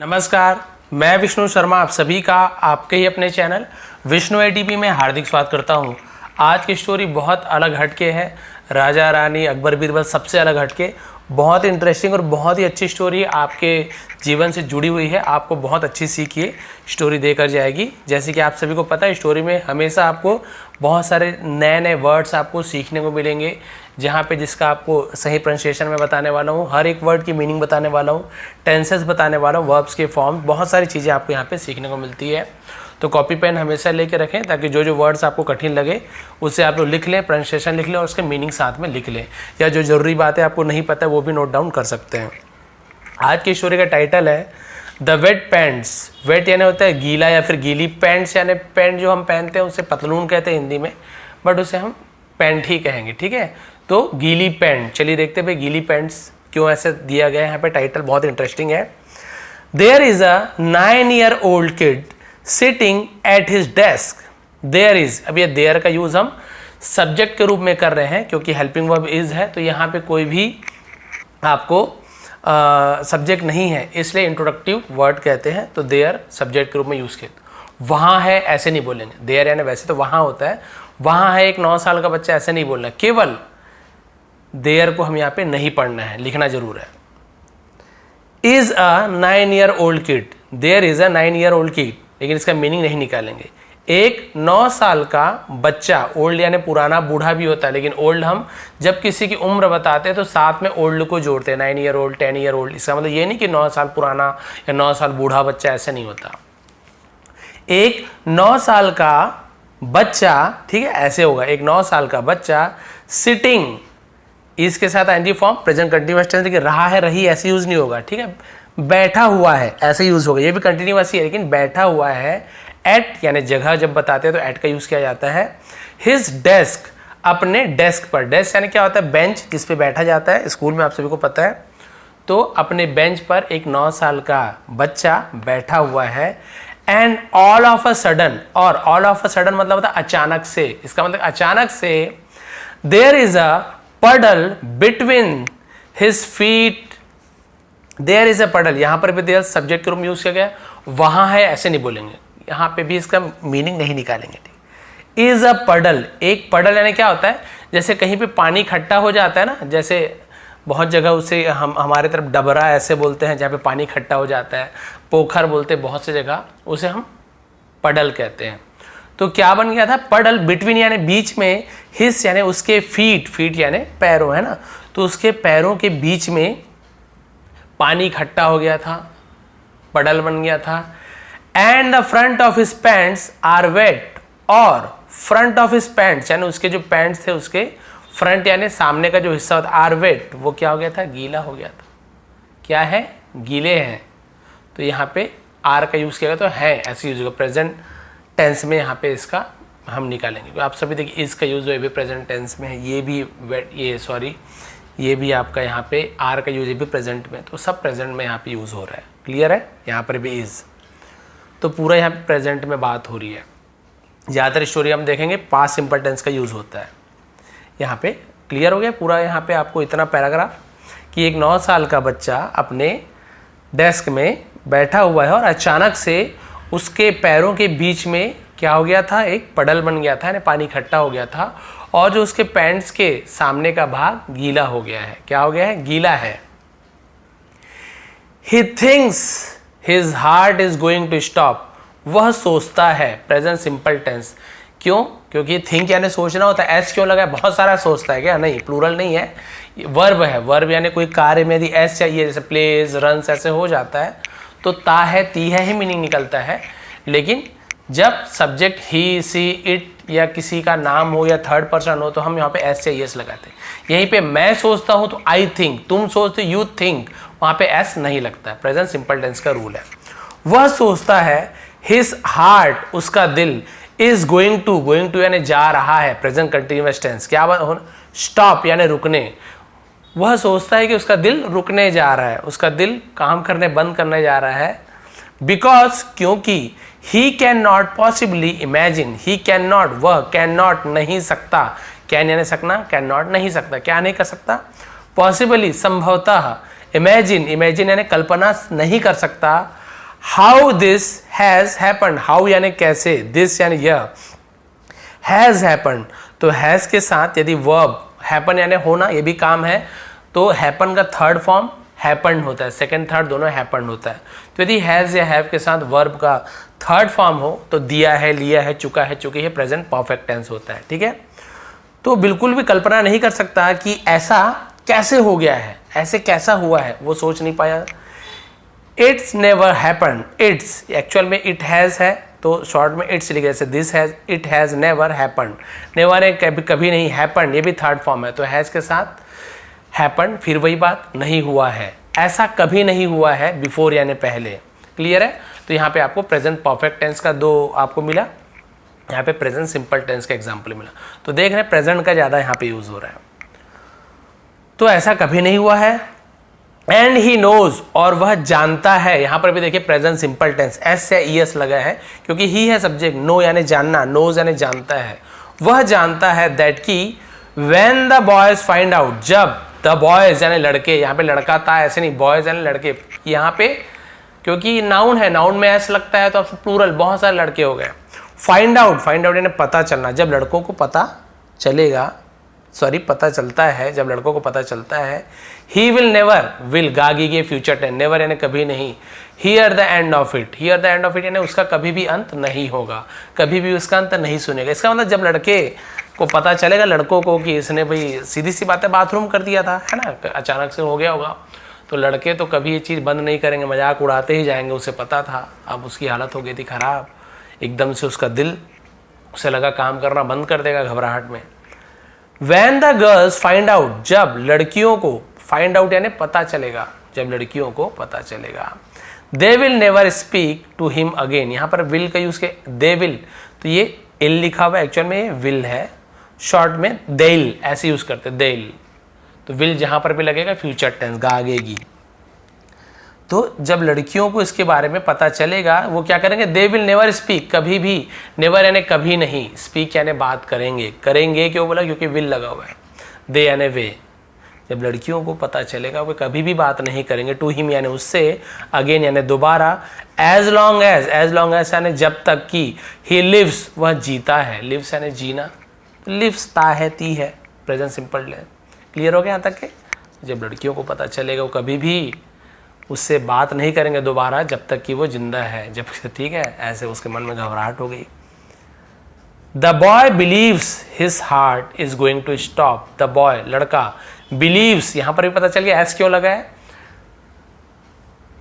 नमस्कार, मैं विष्णु शर्मा आप सभी का आपके ही अपने चैनल विष्णु एटीपी में हार्दिक स्वागत करता हूं। आज की स्टोरी बहुत अलग हटके है। राजा रानी अकबर बीरबल सबसे अलग हटके, बहुत इंटरेस्टिंग और बहुत ही अच्छी स्टोरी आपके जीवन से जुड़ी हुई है। आपको बहुत अच्छी सीख ये स्टोरी देकर जाएगी। जैसे कि आप सभी को पता है, स्टोरी में हमेशा आपको बहुत सारे नए नए वर्ड्स आपको सीखने को मिलेंगे, जहाँ पे जिसका आपको सही प्रोनाउंसिएशन में बताने वाला हूँ, हर एक वर्ड की मीनिंग बताने वाला हूँ, टेंसेस बताने वाला हूँ, वर्ब्स के फॉर्म, बहुत सारी चीज़ें आपको यहाँ पे सीखने को मिलती है। तो कॉपी पेन हमेशा लेके रखें ताकि जो जो वर्ड्स आपको कठिन लगे उसे आप लोग लिख लें, प्रोनाउंसिएशन लिख लें और उसके मीनिंग साथ में लिख लें, या जो ज़रूरी बातें आपको नहीं पता वो भी नोट डाउन कर सकते हैं। आज की स्टोरी का टाइटल है द वेट पैंट्स। वेट यानी होता है गीला या फिर गीली, पैंट्स यानी पैंट जो हम पहनते हैं उसे पतलून कहते हैं हिंदी में, बट उसे हम पैंट ही कहेंगे, ठीक है। तो गीली पैंट, चलिए देखते भाई गीली पैंट्स क्यों ऐसे दिया गया है। यहाँ पे टाइटल बहुत इंटरेस्टिंग है। There is a 9-year-old kid sitting at his desk. There is, अब ये देयर का यूज हम सब्जेक्ट के रूप में कर रहे हैं क्योंकि हेल्पिंग वर्ब इज है, तो यहाँ पे कोई भी आपको सब्जेक्ट नहीं है, इसलिए इंट्रोडक्टिव वर्ड कहते हैं। तो देयर सब्जेक्ट के रूप में यूज किया। वहाँ है ऐसे नहीं बोलेंगे, देयर यानी वैसे तो वहाँ होता है, वहाँ है एक 9 साल का बच्चा, ऐसे नहीं बोलना। केवल देयर को हम यहाँ पे नहीं पढ़ना है, लिखना जरूर है। Is a 9-year-old kid, there is a 9-year-old kid, लेकिन इसका मीनिंग नहीं निकालेंगे। एक 9 साल का बच्चा, ओल्ड यानी पुराना, बूढ़ा भी होता है, लेकिन ओल्ड हम जब किसी की उम्र बताते हैं तो साथ में ओल्ड को जोड़ते हैं, 9-year-old 10-year-old। इसका मतलब ये नहीं कि 9 साल पुराना या 9 साल बूढ़ा बच्चा, ऐसे नहीं होता। एक 9 साल का बच्चा, ठीक है, ऐसे होगा, एक 9 साल का बच्चा सिटिंग, इसके साथ ING form present continuous tense, लेकिन रहा है रही ऐसे यूज नहीं होगा, ठीक है। बैठा हुआ है ऐसे यूज होगा, ये भी कंटिन्यूअस ही है लेकिन बैठा हुआ है। एट यानी जगह जब बताते हैं तो एट का यूज किया जाता है। हिज डेस्क, अपने डेस्क पर, डेस्क यानी क्या होता है, बेंच जिस पे बैठा जाता है, स्कूल में आप सभी को पता है। तो अपने बेंच पर एक 9 साल का बच्चा बैठा हुआ है। And all of a sudden, और ऑल ऑफ अ सडन मतलब होता है अचानक से, इसका मतलब अचानक से there is a puddle between his feet. There is a puddle, यहां पर भी देयर सब्जेक्ट के रूप में यूज किया गया। वहां है ऐसे नहीं बोलेंगे, यहां पे भी इसका मीनिंग नहीं निकालेंगे, ठीक। इज अ पडल, एक पडल यानी क्या होता है, जैसे कहीं पे पानी इकट्ठा हो जाता है ना, जैसे बहुत जगह उसे हम हमारे तरफ डबरा ऐसे बोलते हैं जहाँ पे पानी इकट्ठा हो जाता है, पोखर बोलते हैं बहुत सी जगह, उसे हम पडल कहते हैं। तो क्या बन गया था, पडल बिटवीन यानी बीच में, हिस यानी उसके फीट, फीट यानी पैरों, है ना, तो उसके पैरों के बीच में पानी इकट्ठा हो गया था, पडल बन गया था। And the front of his pants are wet, और फ्रंट ऑफ हिज पैंट्स यानी उसके जो पैंट्स थे उसके फ्रंट यानी सामने का जो हिस्सा होता है, आर वेट, वो क्या हो गया था, गीला हो गया था। क्या है, गीले हैं। तो यहाँ पे आर का यूज किया गया, तो है ऐसे यूज होगा प्रेजेंट टेंस में, यहाँ पे इसका हम निकालेंगे। तो आप सभी देखिए इसका यूज ये भी प्रेजेंट टेंस में है, ये भी ये भी आपका यहाँ पे आर का यूज ये भी प्रेजेंट में, तो सब प्रेजेंट में यहाँ पे यूज हो रहा है। क्लियर है, यहाँ पर भी इज, तो पूरा यहाँ पे प्रेजेंट में बात हो रही है। ज़्यादातर स्टोरी हम देखेंगे पास्ट सिंपल टेंस का यूज होता है। यहाँ पे क्लियर हो गया पूरा, यहाँ पे आपको इतना पैराग्राफ कि एक 9 साल का बच्चा अपने डेस्क में बैठा हुआ है और अचानक से उसके पैरों के बीच में क्या हो गया था, एक पडल बन गया था, यानी पानी इकट्ठा हो गया था, और जो उसके पैंट्स के सामने का भाग गीला हो गया है। क्या हो गया है, गीला है। He thinks his heart is going to stop, वह सोचता है, प्रेजेंट सिंपल टेंस। क्यों, क्योंकि थिंक यानी सोचना होता है। एस क्यों लगा है, बहुत सारा सोचता है क्या, नहीं, प्लूरल नहीं है, वर्ब है। वर्ब यानी कोई कार्य में यदि एस चाहिए, जैसे प्लेज, रन्स, ऐसे हो जाता है तो ता है, ती है ही मीनिंग निकलता है। लेकिन जब सब्जेक्ट ही, सी, इट या किसी का नाम हो या थर्ड पर्सन हो तो हम यहाँ पे एस चाहिए एस लगाते हैं। यहीं पे मैं सोचता हूँ तो आई थिंक, तुम सोचते यू थिंक, वहाँ पे एस नहीं लगता है। प्रेजेंट सिंपल टेंस का रूल है। वह सोचता है, हिज हार्ट, उसका दिल, इज गोइंग टू यानी जा रहा है, प्रेजेंट कंटिन्यूअस टेंस। क्या होना, स्टॉप यानी रुकने। वह सोचता है कि उसका दिल रुकने जा रहा है, उसका दिल काम करने बंद करने जा रहा है। बिकॉज, क्योंकि, he can not possibly imagine, he can not, वह कैन नॉट नहीं सकता, कैन यानी सकना, कैन नॉट नहीं सकता, क्या नहीं कर सकता, पॉसिबली संभवतः, इमेजिन, इमेजिन यानी कल्पना नहीं कर सकता, how this has happened, how यानी कैसे, दिस यानी यह, हैज हैपन्ड, तो हैज के साथ यदि वर्ब, हैपन यानी होना, ये भी काम है, तो हैपन का थर्ड फॉर्म हैपन्ड होता है, सेकंड थर्ड दोनों हैपन्ड होता है। तो यदि हैज या हैव के साथ वर्ब का थर्ड फॉर्म हो तो दिया है, लिया है, चुका है, चुकी है, प्रेजेंट परफेक्ट टेंस होता है। ठीक है, तो बिल्कुल भी कल्पना नहीं कर सकता कि ऐसा कैसे हो गया है, ऐसे कैसा हुआ है, वो सोच नहीं पाया। It's never happened, its actual में इट हैज है, तो शॉर्ट में इट्स लिखे, जैसे this has, it has never happened, never है कभी नहीं, हैपन्ड ये भी थर्ड फॉर्म है, तो हैज के साथ हैपन्ड, फिर वही बात, नहीं हुआ है, ऐसा कभी नहीं हुआ है, बिफोर यानी पहले। क्लियर है, तो यहाँ पे आपको प्रेजेंट परफेक्ट टेंस का दो आपको मिला, यहाँ पे प्रेजेंट सिंपल टेंस का एग्जाम्पल मिला। तो देख रहे हैं प्रेजेंट का ज़्यादा यहाँ पे यूज हो रहा है। तो ऐसा कभी नहीं हुआ है, एंड ही नोज, और वह जानता है, यहाँ पर भी देखिए प्रेजेंट सिंपल टेंस, एस या ईएस लगा है क्योंकि ही है सब्जेक्ट, नो यानी जानना, नोज यानी जानता है, वह जानता है दैट की when the boys find out, जब द बॉयज यानी लड़के, यहाँ पे लड़का था ऐसे नहीं, बॉयज यानी लड़के, यहाँ पे क्योंकि नाउन है, नाउन में एस लगता है तो अब प्लूरल, बहुत सारे लड़के हो गए। फाइंड आउट, फाइंड आउट यानी पता चलना, जब लड़कों को पता चलेगा, सॉरी पता चलता है, जब लड़कों को पता चलता है। ही विल नेवर, विल गागी के फ्यूचर टेंस, नेवर यानी कभी नहीं, here the end of it, here the end of it यानी उसका कभी भी अंत नहीं होगा, कभी भी उसका अंत नहीं सुनेगा। इसका मतलब जब लड़के को पता चलेगा, लड़कों को, कि इसने भाई सीधी सी बात है बाथरूम कर दिया था, है ना, अचानक से हो गया होगा, तो लड़के तो कभी ये चीज़ बंद नहीं करेंगे, मजाक उड़ाते ही जाएंगे, उसे पता था। अब उसकी हालत हो गई थी खराब, एकदम से उसका दिल, उसे लगा काम करना बंद कर देगा घबराहट में। When the girls find out, जब लड़कियों को, find out यानी पता चलेगा, जब लड़कियों को पता चलेगा। They will never speak to him again, यहाँ पर will का यूज के, they will, तो ये ill लिखा हुआ एक्चुअल में ये will है, शॉर्ट में they'll ऐसे यूज करते, they'll, तो will जहाँ पर भी लगेगा फ्यूचर टेंस, गागेगी। तो जब लड़कियों को इसके बारे में पता चलेगा, वो क्या करेंगे, दे विल नेवर स्पीक, कभी भी, नेवर यानी कभी नहीं, स्पीक यानी बात करेंगे, करेंगे क्यों बोला, क्योंकि विल लगा हुआ है, दे यानी वे, जब लड़कियों को पता चलेगा वो कभी भी बात नहीं करेंगे, टू हिम यानी उससे, अगेन यानी दोबारा, एज लॉन्ग एज यानी जब तक कि, ही लिव्स वह जीता है, लिव्स यानी जीना, लिव्स ता है, ती है, प्रेजेंट सिंपल है। क्लियर हो गया यहाँ तक के, जब लड़कियों को पता चलेगा वो कभी भी उससे बात नहीं करेंगे दोबारा जब तक कि वो जिंदा है, जब, ठीक है, ऐसे उसके मन में घबराहट हो गई। The boy believes his heart is going to stop, the boy लड़का, बिलीव्स यहां पर भी पता चल गया एस क्यों लगा है,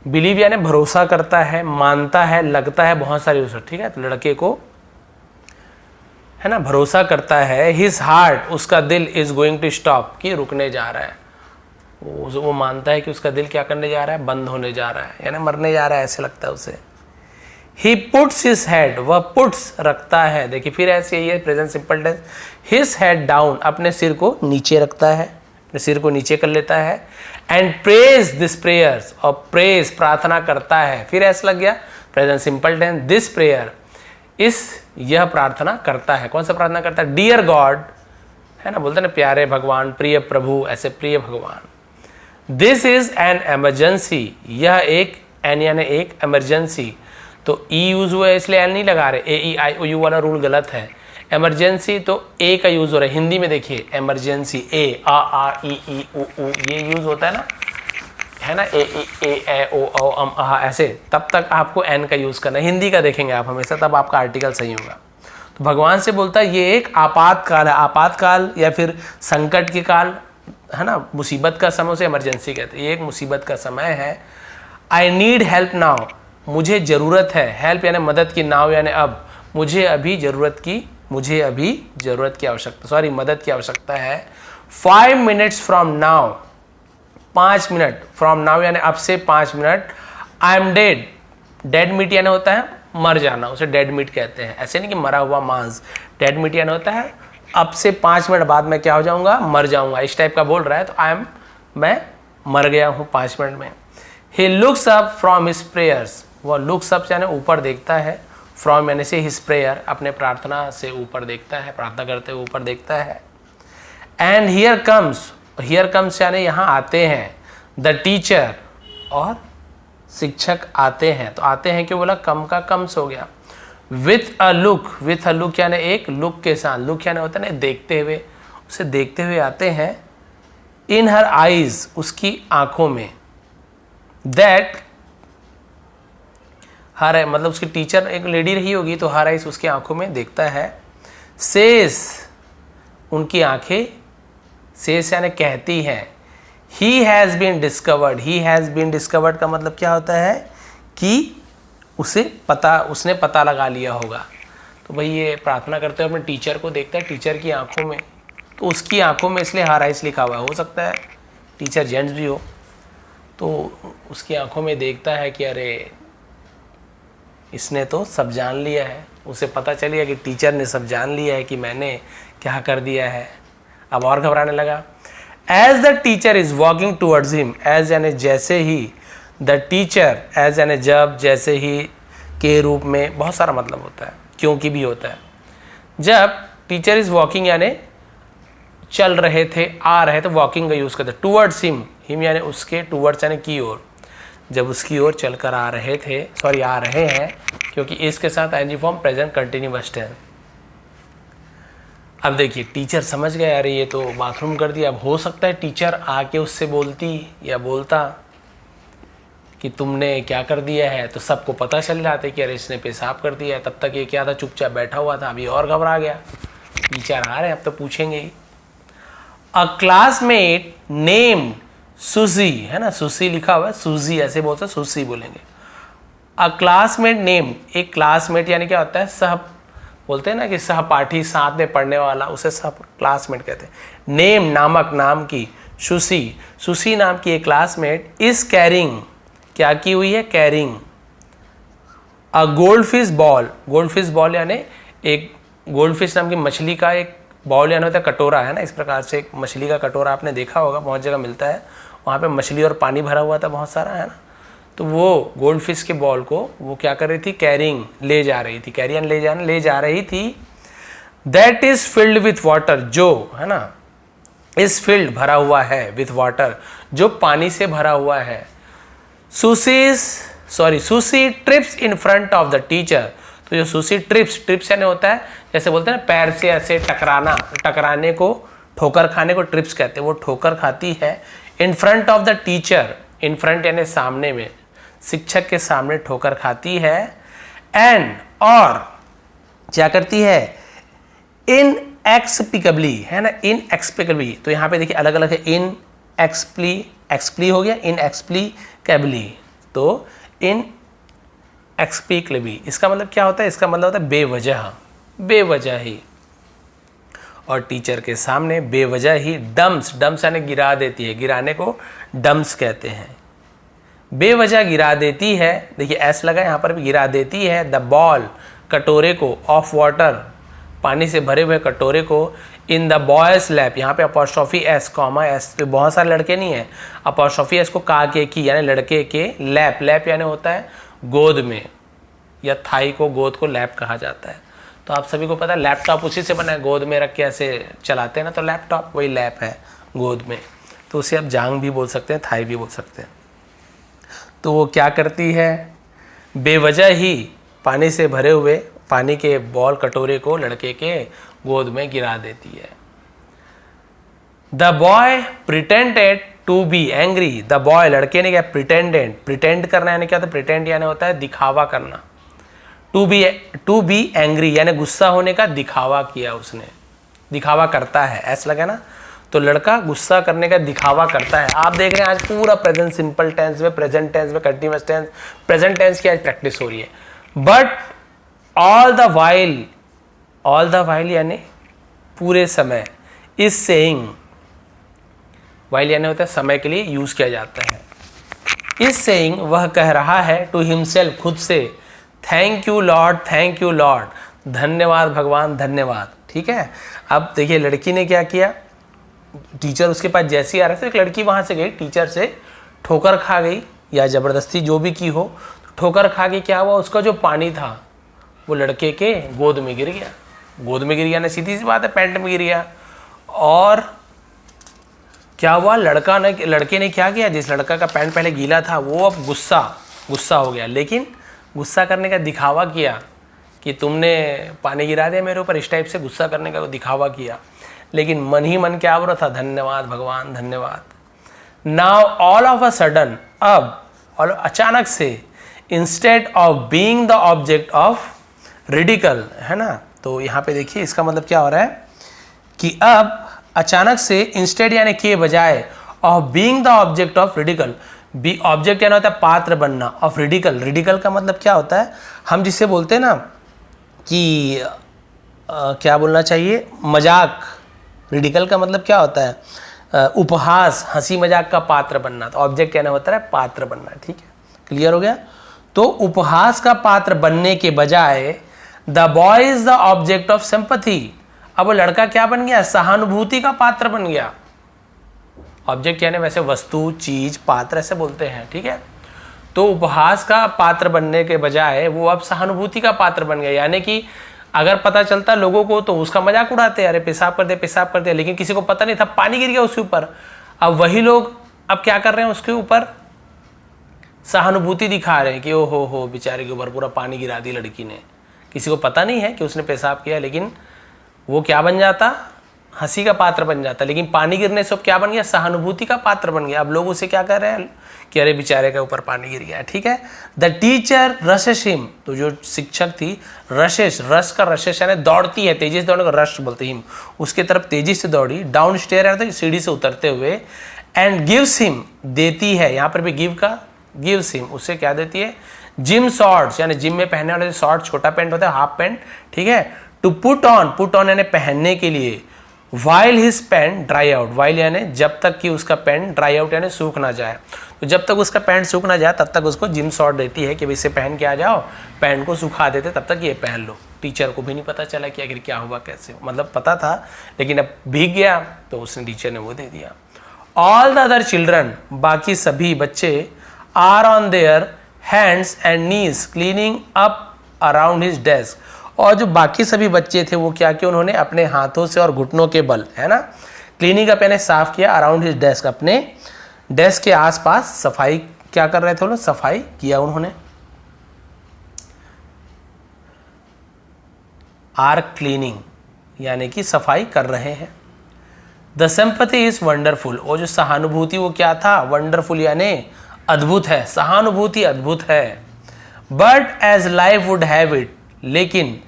बिलीव यानी भरोसा करता है, मानता है, लगता है, बहुत सारी उसे, ठीक है, तो लड़के को है ना भरोसा करता है, हिज हार्ट उसका दिल, इज गोइंग टू स्टॉप कि रुकने जा रहा है, वो मानता है कि उसका दिल क्या करने जा रहा है, बंद होने जा रहा है, यानी मरने जा रहा है, ऐसे लगता है उसे। ही पुट्स हिज हेड, वह पुट्स रखता है, देखिए फिर ऐसे यही है present simple tense, his head down अपने सिर को नीचे रखता है, अपने सिर को नीचे कर लेता है, एंड प्रेज दिस प्रेयर्स, और प्रेज प्रार्थना करता है, फिर ऐसा लग गया present simple tense, this prayer इस, यह प्रार्थना करता है, कौन सा प्रार्थना करता है, डियर गॉड, है ना, बोलते ना प्यारे भगवान, प्रिय प्रभु, ऐसे प्रिय भगवान। दिस इज एन एमरजेंसी, यह एक, एन यानी एक, एमरजेंसी, तो ई यूज हुआ है इसलिए एल नहीं लगा रहे, ए ई आई ओ यू वाला रूल गलत है, एमरजेंसी तो ए का यूज हो रहा है, हिंदी में देखिए एमरजेंसी, ए आ ई ई उ ये यूज होता है ना, है ना, ए ओ अम आ ऐसे, तब तक आपको एन का यूज करना है, हिंदी का देखेंगे आप हमेशा, तब आपका आर्टिकल सही होगा। तो भगवान से बोलता है ये एक आपातकाल है, आपातकाल या फिर संकट के काल, है ना, मुसीबत का समय उसे इमरजेंसी कहते हैं, ये एक मुसीबत का समय है। आई नीड हेल्प नाउ, मुझे ज़रूरत है, हेल्प यानी मदद की, नाउ यानी अब, मुझे अभी ज़रूरत की आवश्यकता, सॉरी मदद की आवश्यकता है। 5 minutes from now, 5 minute, from now यानी अब से 5 minute, I am dead, dead meat यानी होता है मर जाना, उसे डेड मीट कहते हैं, ऐसे नहीं कि मरा हुआ मांस, डेड मीट यानी होता है अब से 5 मिनट बाद मैं क्या हो जाऊंगा, मर जाऊंगा, इस टाइप का बोल रहा है, तो मैं मर गया हूं 5 मिनट में। He looks up from his prayers, वह लुक्स अप यानी ऊपर देखता है, फ्रॉम यानी से हिज प्रेयर, अपने प्रार्थना से ऊपर देखता है, प्रार्थना करते हुए ऊपर देखता है। एंड हियर कम्स यानी यहाँ आते हैं, द टीचर, और शिक्षक आते हैं, तो आते हैं क्यों बोला, कम का कम से हो गया। विथ अ लुक यानी एक लुक के साथ, लुक यानी होता है ना देखते हुए, उसे देखते हुए आते हैं। इन हर आईज, उसकी आंखों में। दैट हर मतलब उसकी टीचर एक लेडी रही होगी तो हर आईज उसकी आंखों में देखता है। सेस उनकी आंखें, सेस यानी कहती हैं। ही हैज़ बीन डिस्कवर्ड का मतलब क्या होता है कि उसने पता लगा लिया होगा। तो भाई ये प्रार्थना करते हुए अपने टीचर को देखता है, टीचर की आंखों में, तो उसकी आंखों में इसलिए हर आइस लिखा हुआ है। हो सकता है टीचर जेंट्स भी हो, तो उसकी आंखों में देखता है कि अरे इसने तो सब जान लिया है, उसे पता चल गया कि टीचर ने सब जान लिया है कि मैंने क्या कर दिया है। अब और घबराने लगा। As the teacher is walking towards him, as यानी जैसे ही, द टीचर एज यानी जब, जैसे ही के रूप में बहुत सारा मतलब होता है, क्योंकि भी होता है। जब टीचर इज वॉकिंग यानी चल रहे थे, आ रहे थे, वॉकिंग का यूज करते। टूवर्ड्स हिम यानी उसके, टूवर्ड्स यानी की ओर, जब उसकी ओर चलकर आ रहे थे, सॉरी आ रहे हैं, क्योंकि इसके साथ ING form present continuous tense. अब देखिए टीचर समझ गए अरे ये तो बाथरूम कर दिया। अब हो सकता है टीचर आके उससे बोलती या बोलता कि तुमने क्या कर दिया है, तो सबको पता चल जाता कि अरे इसने पेशाब कर दिया है। तब तक ये क्या था, चुपचाप बैठा हुआ था, अभी और घबरा गया, टीचर आ रहे हैं अब तो पूछेंगे ही। अ क्लासमेट नेम सुजी, है ना, सुसी लिखा हुआ है, सुजी ऐसे बोलते हैं, सुसी बोलेंगे। अ क्लासमेट नेम, एक क्लासमेट यानी क्या होता है, सह बोलते हैं ना कि सहपाठी, साथ में पढ़ने वाला, उसे सह क्लासमेट कहते हैं। नेम नामक, नाम की। सुसी नाम की एक क्लासमेट इज कैरिंग, क्या की हुई है, कैरिंग अ गोल्डफिश बॉल यानी एक गोल्डफिश नाम की मछली का एक बॉल यानी होता है कटोरा, है ना, इस प्रकार से एक मछली का कटोरा आपने देखा होगा, बहुत जगह मिलता है, वहाँ पे मछली और पानी भरा हुआ था बहुत सारा, है ना। तो वो गोल्डफिश के बॉल को वो क्या कर रही थी, कैरिंग, ले जा रही थी, कैरियन ले जा रही थी। That is filled with water, जो है ना, इज फिल्ड भरा हुआ है, विथ वाटर जो पानी से भरा हुआ है। सुसी trips in front of the teacher, तो जो सुसी ट्रिप्स यानी होता है जैसे बोलते हैं ना पैर से ऐसे टकराने को, ठोकर खाने को ट्रिप्स कहते हैं, वो ठोकर खाती है। In front of the teacher, in front यानी सामने में, शिक्षक के सामने ठोकर खाती है। एंड और क्या करती है, इनएक्सप्लिकेबली, है ना, इनएक्सप्लिकेबली, तो यहाँ पे देखिए अलग अलग है, एक्सप्ली हो गया, इनएक्सप्लिकेबली, तो इनएक्सप्लिकेबली इसका मतलब क्या होता है, इसका मतलब होता है बेवजह ही। और टीचर के सामने बेवजह ही डम्स यानी गिरा देती है, गिराने को डम्स कहते हैं, बेवजह गिरा देती है। देखिए एस लगा यहाँ पर भी, गिरा देती है। द बॉल कटोरे को, ऑफ वाटर पानी से भरे हुए कटोरे को, इन द बॉयज लैप, यहाँ पे अपॉस्ट्रोफी एस कॉमा एस, तो बहुत सारे लड़के नहीं है, अपॉस्ट्रोफी एस को का के की यानी लड़के के, लैप यानी होता है गोद में, या थाई को, गोद को लैप कहा जाता है। तो आप सभी को पता है लैपटॉप उसी से बना है, गोद में रख के ऐसे चलाते हैं ना, तो लैपटॉप वही लैप है गोद में, तो उसे आप जांग भी बोल सकते हैं, थाई भी बोल सकते हैं। तो वो क्या करती है, बेवजह ही पानी से भरे हुए पानी के बॉल कटोरे को लड़के के गोद में गिरा देती है। The boy pretended to be angry, the boy लड़के ने क्या, प्रिटेंड करना यानी क्या होता है, प्रिटेंड यानी होता है दिखावा करना। टू बी एंग्री यानी गुस्सा होने का दिखावा किया उसने, दिखावा करता है, ऐसा लगा ना, तो लड़का गुस्सा करने का दिखावा करता है। आप देख रहे हैं आज पूरा प्रेजेंट सिंपल टेंस में, प्रेजेंट टेंस में, कंटीन्यूअस टेंस, प्रेजेंट टेंस की आज प्रैक्टिस हो रही है। बट ऑल द वाइल यानी पूरे समय, इज सेइंग, वाइल यानी होता है समय के लिए यूज किया जाता है। इज सेइंग वह कह रहा है, टू हिमसेल्फ खुद से, थैंक यू लॉर्ड, धन्यवाद भगवान, धन्यवाद। ठीक है, अब देखिए लड़की ने क्या किया, टीचर उसके पास जैसे ही आ रहे थे, एक लड़की वहां से गई, टीचर से ठोकर खा गई या जबरदस्ती जो भी की हो, ठोकर खा के क्या हुआ, उसका जो पानी था वो लड़के के गोद में गिर गया ना, सीधी सी बात है, पैंट में गिर गया। और क्या हुआ, लड़के ने क्या किया, जिस लड़का का पैंट पहले गीला था वो अब गुस्सा गुस्सा हो गया, लेकिन गुस्सा करने का दिखावा किया कि तुमने पानी गिरा दिया मेरे ऊपर, इस टाइप से गुस्सा करने का दिखावा किया, लेकिन मन ही मन क्या बोल रहा था, धन्यवाद भगवान धन्यवाद। Now all of a sudden, अब और अचानक से, instead of being the object of ridicule, है ना, तो यहाँ पे देखिए इसका मतलब क्या हो रहा है कि अब अचानक से, इंस्टेड यानी के बजाय, of being the object of ridicule, be object यानी होता है पात्र बनना, ऑफ रिडिकल, रिडिकल का मतलब क्या होता है, हम जिसे बोलते हैं ना कि क्या बोलना चाहिए, मजाक, रिडिकल का मतलब क्या होता है, उपहास, हंसी मजाक का पात्र बनना, तो ऑब्जेक्ट यानी होता है पात्र बनना, ठीक है, क्लियर हो गया। तो उपहास का पात्र बनने के बजाय the boy is the object of sympathy, अब वो लड़का क्या बन गया, सहानुभूति का पात्र बन गया। ऑब्जेक्ट यानी वैसे वस्तु, चीज, पात्र ऐसे बोलते हैं, ठीक है। तो उपहास का पात्र बनने के बजाय वो अब सहानुभूति का पात्र बन गया, यानी कि अगर पता चलता लोगों को तो उसका मजाक उड़ाते, अरे पेशाब कर दे पेशाब कर दे, लेकिन किसी को पता नहीं था पानी गिर गया उसके ऊपर। अब वही लोग अब क्या कर रहे हैं, उसके ऊपर सहानुभूति दिखा रहे हैं कि ओ हो बेचारे के ऊपर पूरा पानी गिरा दी लड़की ने, किसी को पता नहीं है कि उसने पेशाब किया, लेकिन वो क्या बन जाता, हंसी का पात्र बन जाता, लेकिन पानी गिरने से अब क्या बन गया, सहानुभूति का पात्र बन गया। अब लोग उसे क्या कर रहे हैं कि अरे बेचारे के ऊपर पानी गिर गया, ठीक है। द टीचर रशेस हिम, तो जो शिक्षक थी, रशेस, रश का रशेस यानी दौड़ती है, तेजी से दौड़ने को रश बोलते हिम, उसके तरफ तेजी से दौड़ी, डाउन स्टेयर है तो सीढ़ी से उतरते हुए, एंड गिव्स हिम, देती है, यहाँ पर भी गिव का, गिव्स हिम, उससे क्या देती है, जिम शॉर्ट्स, यानी जिम में पहनने वाले शॉर्ट, छोटा पैंट होता है, हाफ पैंट, ठीक है, टू पुट ऑन यानी पहनने के लिए, while his pant dry out, while यानी जब तक कि उसका पैंट ड्राई आउट यानी सूख ना जाए, तो जब तक उसका पैंट सूख ना जाए तब तक उसको जिम शॉर्ट देती है कि भाई इसे पहन के आ जाओ, पैंट को सुखा देते तब तक ये पहन लो। टीचर को भी नहीं पता चला कि आखिर क्या हुआ कैसे, मतलब पता था लेकिन अब भीग गया तो उसने, टीचर ने वो दे दिया। ऑल द अदर चिल्ड्रन, बाकी सभी बच्चे, are on their hands and knees cleaning up around his desk, और जो बाकी सभी बच्चे थे वो क्या किया, उन्होंने अपने हाथों से और घुटनों के बल, है ना, क्लीनिंग अप यानी साफ किया, अराउंड हिज डेस्क, अपने डेस्क के आसपास सफाई क्या कर रहे थे वो लोग, सफाई किया उन्होंने। आर क्लीनिंग यानी कि सफाई कर रहे हैं। द सिंपैथी इज वंडरफुल, और जो सहानुभूति वो क्या था, वंडरफुल यानी अद्भुत है, सहानुभूति अद्भुत है। But as life would have it, लेकिन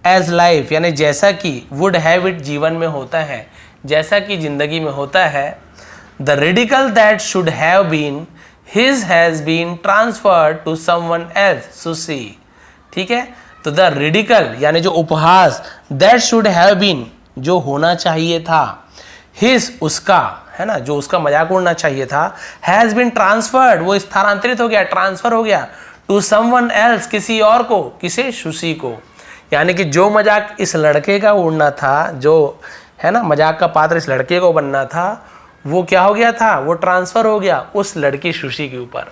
एज लाइफ यानी जैसा कि, वुड हैव इट जीवन में होता है, जैसा कि जिंदगी में होता है, the ridicule that should have been his has been transferred to someone else to see, ठीक है। तो द रिडिकल यानी जो उपहास, दैट शुड हैव बीन जो होना चाहिए था, हिज उसका, है ना, जो उसका मजाक उड़ना चाहिए था, हैज बीन ट्रांसफर्ड वो स्थानांतरित हो गया, ट्रांसफर हो गया, टू समवन एल्स किसी और को, किसे, सुशी को, यानी कि जो मजाक इस लड़के का उड़ना था, जो है ना मजाक का पात्र इस लड़के को बनना था, वो क्या हो गया था, वो ट्रांसफर हो गया उस लड़की सुशी के ऊपर।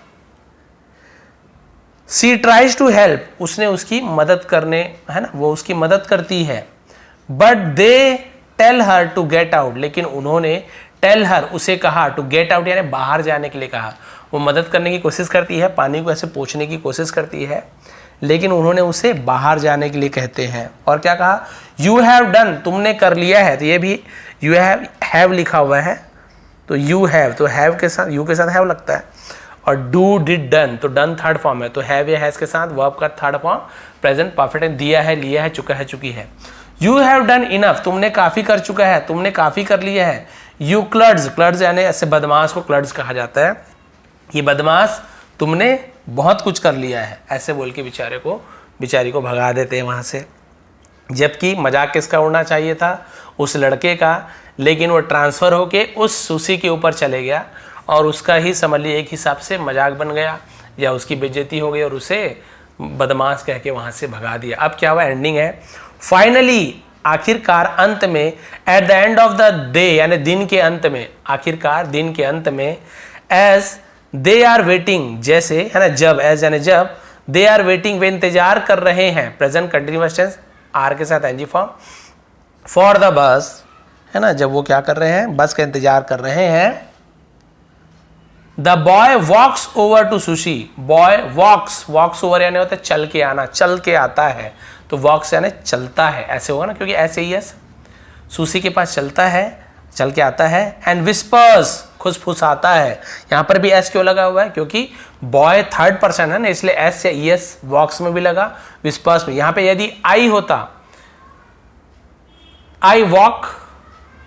सी ट्राइज टू हेल्प, उसने उसकी मदद करने, है ना, वो उसकी मदद करती है, but they tell her to get out, लेकिन उन्होंने टेल हर उसे कहा, टू गेट आउट यानी बाहर जाने के लिए कहा। वो मदद करने की कोशिश करती है, पानी को ऐसे पोंछने की कोशिश करती है, लेकिन उन्होंने उसे बाहर जाने के लिए कहते हैं। और क्या कहा, यू हैव डन, तुमने कर लिया है, तो ये भी यू हैव लिखा हुआ है, तो यू हैव, तो हैव के साथ, यू के साथ हैव लगता है, और डू डिड डन, तो डन थर्ड फॉर्म है, तो हैव या हैज के साथ वर्ब का थर्ड फॉर्म प्रेजेंट परफेक्ट है, दिया है, लिया है, चुका है, चुकी है। यू हैव डन इनफ, तुमने काफी कर चुका है, तुमने काफी कर लिया है। यू क्लड्स, क्लड्स यानी ऐसे बदमाश को क्लड्स कहा जाता है, ये बदमाश तुमने बहुत कुछ कर लिया है, ऐसे बोल के बेचारी को भगा देते हैं वहाँ से। जबकि मजाक किसका उड़ना चाहिए था, उस लड़के का, लेकिन वो ट्रांसफ़र होके उस सुशी के ऊपर चले गया और उसका ही समझ लीजिए एक हिसाब से मजाक बन गया या उसकी बेइज्जती हो गई और उसे बदमाश कह के वहाँ से भगा दिया। अब क्या हुआ, एंडिंग है, फाइनली आखिरकार अंत में, at the end of the day यानी दिन के अंत में, आखिरकार दिन के अंत में, एज दे आर वेटिंग जैसे, है ना, जब, एज यानी जब, दे आर वेटिंग वे इंतजार कर रहे हैं, प्रेजेंट कंटिन्यूअस टेंस आर के साथ NG form, for the bus, है ना, जब वो क्या कर रहे हैं, बस का इंतजार कर रहे हैं, the boy walks over to Sushi, boy walks over यानी होता है चल के आना, चल के आता है, तो वॉक्स यानी चलता है, ऐसे होगा ना, क्योंकि ऐसे ही है, सुशी के पास चलता है, चल के आता है। एंड विस्पर्स, खुसफुसाता है, यहाँ पर भी एस क्यों लगा हुआ है, क्योंकि बॉय थर्ड पर्सन है ना, इसलिए एस या ई एस वॉक्स में भी लगा, विस्पर्स में। यहाँ पे यदि आई होता, आई वॉक,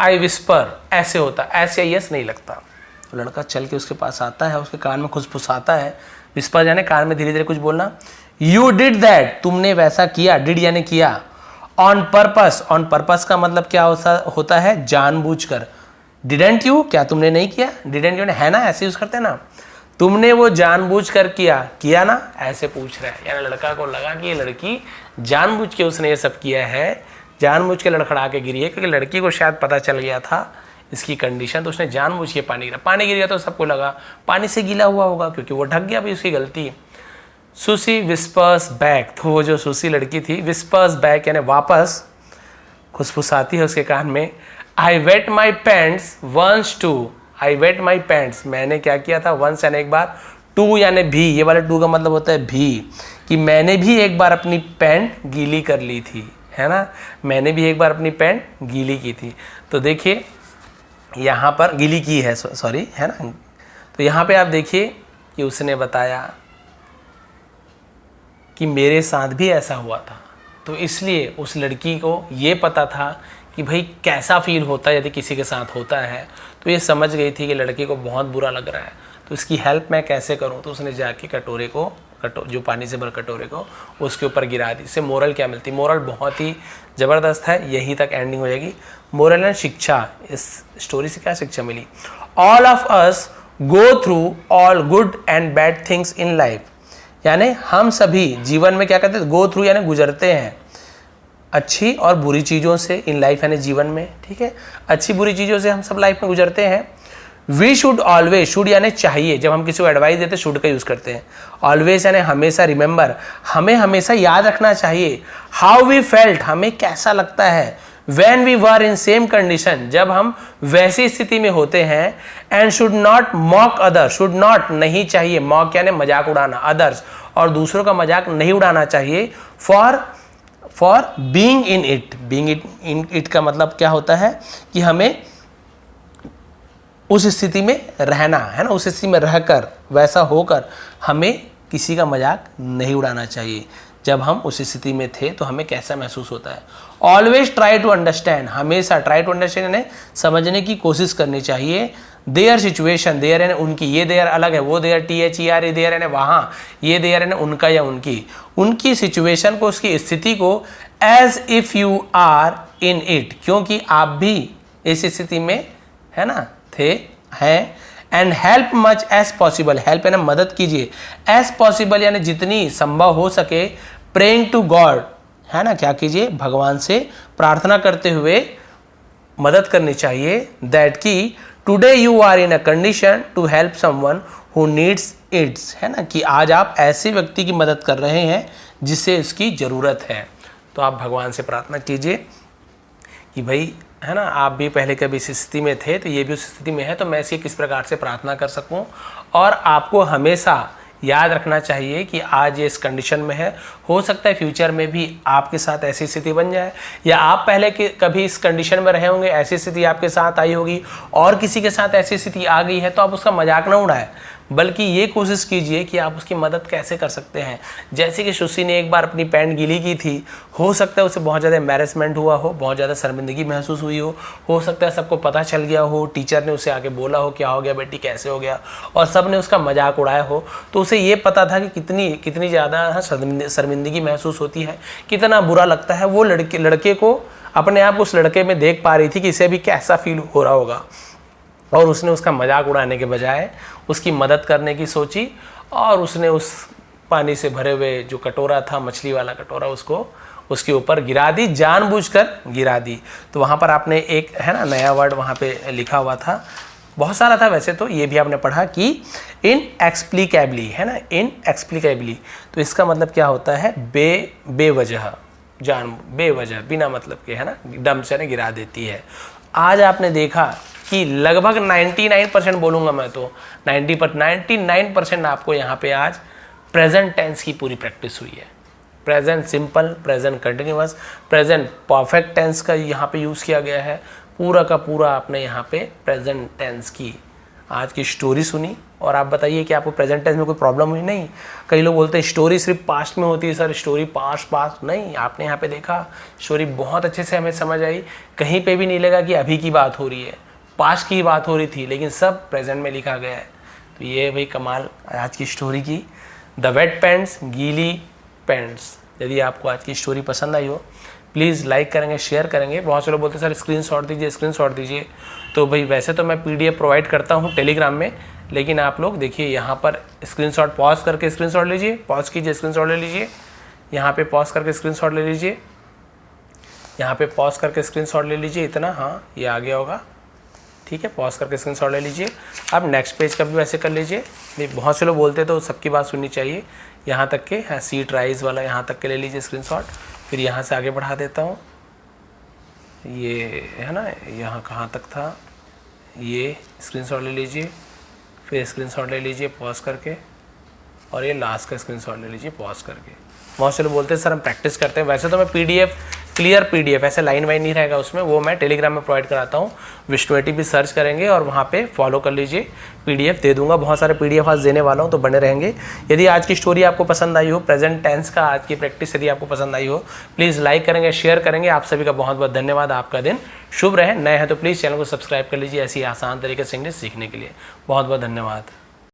आई विस्पर, ऐसे होता, एस या ई एस नहीं लगता। लड़का चल के उसके पास आता है, उसके कान में खुसफुसाता है, विस्पर यानी कान में धीरे धीरे कुछ बोलना। यू डिड दैट, तुमने वैसा किया, डिड यानी किया। ऑन पर्पस, ऑन पर्पस का मतलब क्या होता है, जानबूझकर। डिडेंट यू, क्या तुमने नहीं किया, डिडेंट यू है ना, ऐसे यूज करते हैं ना, तुमने वो जानबूझकर किया ना, ऐसे पूछ रहा है। यानी लड़का को लगा कि ये लड़की जानबूझ के उसने ये सब किया है, जानबूझ के लड़खड़ा के गिरी है, क्योंकि लड़की को शायद पता चल गया था इसकी कंडीशन, तो उसने जानबूझ के पानी गिर गया, तो सबको लगा पानी से गीला हुआ होगा, क्योंकि वो ढक गया, भाई उसकी गलती। सुसी विस्पर्स बैक, तो वो जो सुसी लड़की थी, विस्पर्स बैक यानी वापस, खुसफुसाती है उसके कान में। I wet my pants once too, I wet my pants, मैंने क्या किया था, वंस यानी एक बार, टू यानी भी, ये वाले टू का मतलब होता है भी, कि मैंने भी एक बार अपनी पैंट गीली कर ली थी, है ना, मैंने भी एक बार अपनी पैंट गीली की थी। तो देखिए यहाँ पर गीली की है, सॉरी, है ना, तो यहाँ पे आप देखिए कि उसने बताया कि मेरे साथ भी ऐसा हुआ था, तो इसलिए उस लड़की को ये पता था कि भाई कैसा फील होता है यदि किसी के साथ होता है, तो ये समझ गई थी कि लड़के को बहुत बुरा लग रहा है, तो इसकी हेल्प मैं कैसे करूं, तो उसने जाके कटोरे को, जो पानी से भर कटोरे को उसके ऊपर गिरा दी। इससे मोरल क्या मिलती, मोरल बहुत ही ज़बरदस्त है, यहीं तक एंडिंग हो जाएगी। मोरल एंड शिक्षा, इस स्टोरी से क्या शिक्षा मिली, all of us go through all good and bad things in life, यानी हम सभी जीवन में क्या करते हैं, गो थ्रू यानी गुजरते हैं अच्छी और बुरी चीज़ों से, इन लाइफ यानी जीवन में, ठीक है, अच्छी बुरी चीज़ों से हम सब लाइफ में गुजरते हैं। वी शुड ऑलवेज, शुड यानी चाहिए, जब हम किसी को एडवाइस देते हैं शुड का यूज़ करते हैं। ऑलवेज यानी हमेशा, रिमेंबर हमें हमेशा याद रखना चाहिए। हाउ वी फेल्ट, हमें कैसा लगता है। When we were in same condition, जब हम वैसी स्थिति में होते हैं। And should not mock others, should not नहीं चाहिए, mock यानी मजाक उड़ाना, others और दूसरों का मजाक नहीं उड़ाना चाहिए। For being in it, being in it का मतलब क्या होता है कि हमें उस स्थिति में रहना है ना, उस स्थिति में रहकर, वैसा होकर हमें किसी का मजाक नहीं उड़ाना चाहिए। जब हम उस स्थिति में थे तो हमें कैसा महसूस होता है। ऑलवेज ट्राई टू अंडरस्टैंड, हमेशा ट्राई टू अंडरस्टैंड यानी समझने की कोशिश करनी चाहिए। देयर सिचुएशन, देयर यानी उनकी, ये देयर अलग है, वो देयर THER देयर यानी वहाँ, ये देयर यानी उनका या उनकी सिचुएशन को, उसकी स्थिति को, as if you are in it, क्योंकि आप भी इस स्थिति में है ना, थे, हैं। And help much as possible, help यानी मदद कीजिए, एज पॉसिबल यानी जितनी संभव हो सके। प्रेइंग टू गॉड है ना, क्या कीजिए, भगवान से प्रार्थना करते हुए मदद करनी चाहिए। दैट की today you are in a condition to help someone who needs its, है ना, कि आज आप ऐसे व्यक्ति की मदद कर रहे हैं जिसे इसकी ज़रूरत है। तो आप भगवान से प्रार्थना कीजिए कि भाई है ना, आप भी पहले कभी इस स्थिति में थे तो ये भी उस स्थिति में है, तो मैं इसकी किस प्रकार से प्रार्थना कर सकूं। और आपको हमेशा याद रखना चाहिए कि आज ये इस कंडीशन में है, हो सकता है फ्यूचर में भी आपके साथ ऐसी स्थिति बन जाए, या आप पहले कभी इस कंडीशन में रहे होंगे, ऐसी स्थिति आपके साथ आई होगी और किसी के साथ ऐसी स्थिति आ गई है, तो आप उसका मजाक ना उड़ाएं, बल्कि ये कोशिश कीजिए कि आप उसकी मदद कैसे कर सकते हैं। जैसे कि सुशी ने एक बार अपनी पैंट गीली की थी, हो सकता है उसे बहुत ज़्यादा एम्बैरेसमेंट हुआ हो, बहुत ज़्यादा शर्मिंदगी महसूस हुई हो सकता है सबको पता चल गया हो, टीचर ने उसे आके बोला हो क्या हो गया बेटी, कैसे हो गया, और सब ने उसका मजाक उड़ाया हो, तो उसे ये पता था कि कितनी ज़्यादा शर्मिंदगी महसूस होती है, कितना बुरा लगता है। वो लड़के को अपने आप उस लड़के में देख पा रही थी कि इसे भी कैसा फील हो रहा होगा, और उसने उसका मजाक उड़ाने के बजाय उसकी मदद करने की सोची, और उसने उस पानी से भरे हुए जो कटोरा था, मछली वाला कटोरा, उसको उसके ऊपर गिरा दी, जानबूझकर गिरा दी। तो वहाँ पर आपने एक है ना नया वर्ड वहाँ पे लिखा हुआ था, बहुत सारा था वैसे तो, ये भी आपने पढ़ा कि इनएक्सप्लिकेबली, है ना, इनएक्सप्लिकेबली, तो इसका मतलब क्या होता है, बेवजह, बेवजह, बिना मतलब के, है ना, डम से गिरा देती है। आज आपने देखा कि लगभग 99% बोलूँगा मैं तो 99% आपको यहाँ पे आज प्रेजेंट टेंस की पूरी प्रैक्टिस हुई है। Present simple, present continuous, present perfect tense का यहाँ पे यूज़ किया गया है। पूरा का पूरा आपने यहाँ पे प्रेजेंट टेंस की आज की स्टोरी सुनी। और आप बताइए कि आपको प्रेजेंट टेंस में कोई प्रॉब्लम हुई? नहीं। कई लोग बोलते हैं स्टोरी सिर्फ पास्ट में होती है सर, स्टोरी पास्ट नहीं। आपने यहाँ पे देखा स्टोरी बहुत अच्छे से हमें समझ आई। कहीं पे भी नहीं लगा कि अभी की बात हो रही है, पास्ट की बात हो रही थी, लेकिन सब प्रेजेंट में लिखा गया है। तो ये भाई कमाल आज की स्टोरी की, द वेट पैंट्स गीली पैंट्स। यदि आपको आज की स्टोरी पसंद आई हो प्लीज़ लाइक करेंगे, शेयर करेंगे। बहुत से लोग बोलते हैं सर स्क्रीनशॉट दीजिए। तो भाई वैसे तो मैं PDF प्रोवाइड करता हूँ टेलीग्राम में, लेकिन आप लोग देखिए यहाँ पर स्क्रीनशॉट पॉज करके स्क्रीनशॉट लीजिए, पॉज कीजिए, स्क्रीनशॉट ले लीजिए। यहाँ पे पॉज करके स्क्रीनशॉट ले लीजिए, यहाँ पे पॉज करके स्क्रीनशॉट ले लीजिए। इतना, हाँ ये आ गया होगा, ठीक है। पॉज करके स्क्रीनशॉट ले लीजिए। अब नेक्स्ट पेज का भी वैसे कर लीजिए। बहुत से लोग बोलते हैं तो सबकी बात सुननी चाहिए। यहाँ तक के, हाँ सीट राइज वाला यहाँ तक के ले लीजिए स्क्रीनशॉट। फिर यहाँ से आगे बढ़ा देता हूँ, ये है ना, यहाँ कहाँ तक था, ये स्क्रीनशॉट ले लीजिए। फिर स्क्रीनशॉट ले लीजिए पॉज करके, और ये लास्ट का स्क्रीनशॉट ले लीजिए पॉज करके। बहुत से लोग बोलते हैं सर हम प्रैक्टिस करते हैं। वैसे तो मैं PDF क्लियर PDF ऐसे लाइन वाइन नहीं रहेगा उसमें, वो मैं टेलीग्राम में प्रोवाइड कराता हूँ। विष्णु ATP सर्च करेंगे और वहाँ पे फॉलो कर लीजिए। PDF दे दूंगा, बहुत सारे PDF आज देने वाला हूँ, तो बने रहेंगे। यदि आज की स्टोरी आपको पसंद आई हो, प्रेजेंट टेंस का आज की प्रैक्टिस यदि आपको पसंद आई हो, प्लीज़ लाइक करेंगे, शेयर करेंगे। आप सभी का बहुत बहुत धन्यवाद। आपका दिन शुभ रहे। नए हैं तो प्लीज़ चैनल को सब्सक्राइब कर लीजिए ऐसी आसान तरीके से इंग्लिश सीखने के लिए। बहुत बहुत धन्यवाद।